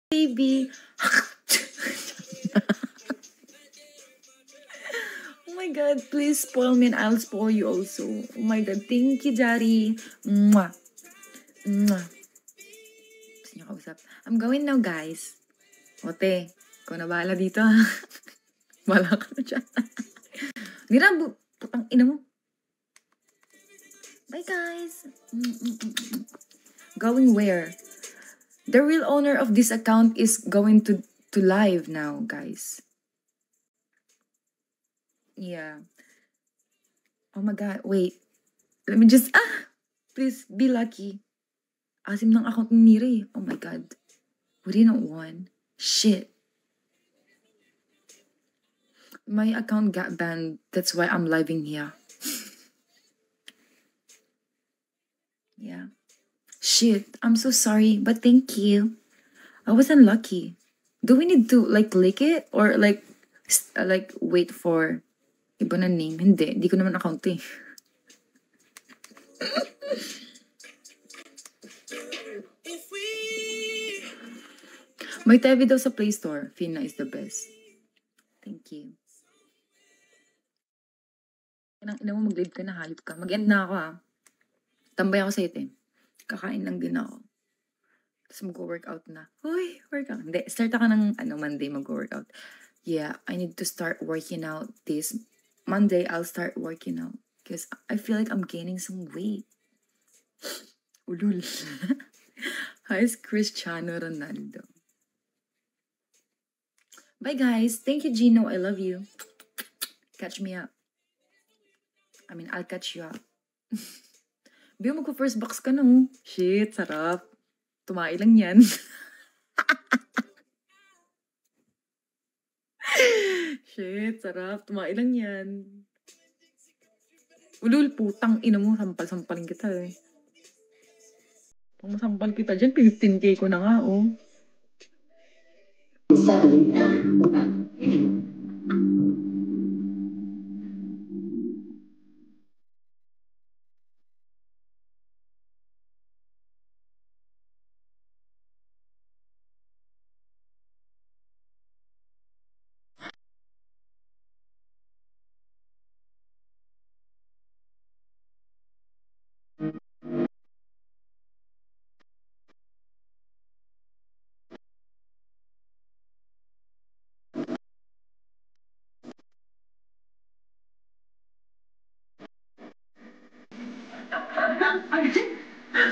baby. Oh my God, please spoil me and I'll spoil you also. Oh my God, thank you, Jari. Mwah. Mwah. Gusto niyo kausap? I'm going now, guys. Ote, ikaw na bahala dito. Bahala ka na dyan. Hindi na, putang ina mo. Bye, guys. Going where? The real owner of this account is going to live now, guys. Yeah. Oh my God, wait. Let me just, please be lucky. Asim ng account ni Niri. Oh my God. We didn't won. Shit. My account got banned. That's why I'm living here. Yeah. Shit. I'm so sorry, but thank you. I was unlucky. Do we need to like lick it or like wait for iba na name? Hindi ko naman account eh. May Tevi daw sa Play Store. Fina is the best. Thank you. Ina mo mag-live ka na, hayop ka. Mag-end na ako Tambay ako sa ito eh. Kakain lang din ako. Tapos mag-workout na. Uy, workout. Hindi, start ako ng Monday mag-workout. Yeah, I need to start working out this Monday. I'll start working out. Because I feel like I'm gaining some weight. Ulul. Hi, Cristiano Ronaldo. Bye, guys. Thank you, Gino. I love you. Catch me up. I mean, I'll catch you up. Biyo, magko-first box ka no. Shit, sarap. Tumae lang yan. Shit, sarap. Tumae lang yan. Ulul, putang ina mo. Sampal-sampalin kita eh. Pag masampal kita dyan, 15K ko na nga, oh.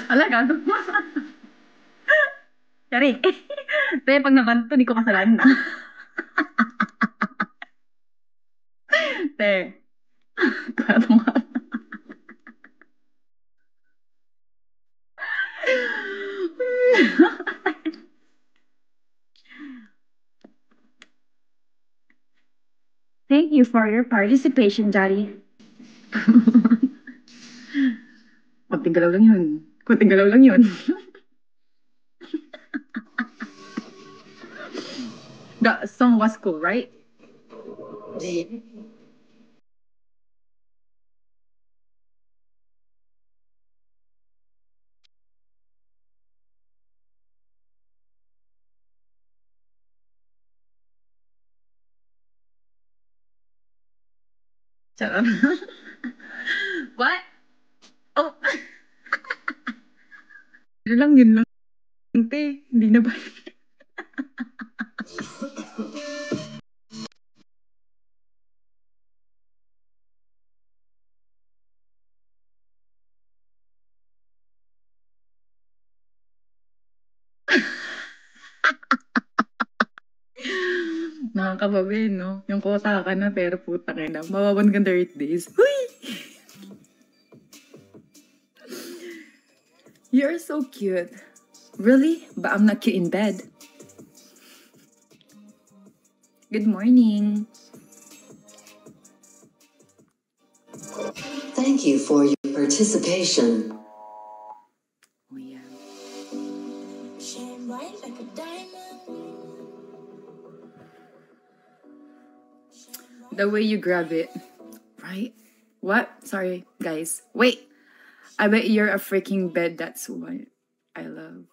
Ala, gato mo. Charik. Pero pag nakanto, di ko kasalanan. Te. Gato nga. Thank you for your participation, Daddy. Kunting galaw lang yun. Kunting galaw lang yun. The song was cool, right? Charot. What? Oh. Yun lang, te. Hindi na ba? Nakakababi, no? Yung kota ka na, pero puta ka na. Mawawan kang 30 days. Huy! You're so cute. Really? But I'm not cute in bed. Good morning. Thank you for your participation. Oh, yeah. Shine bright like a diamond. The way you grab it. Right? What? Sorry, guys. Wait. I bet you're a freaking bed. That's what I love.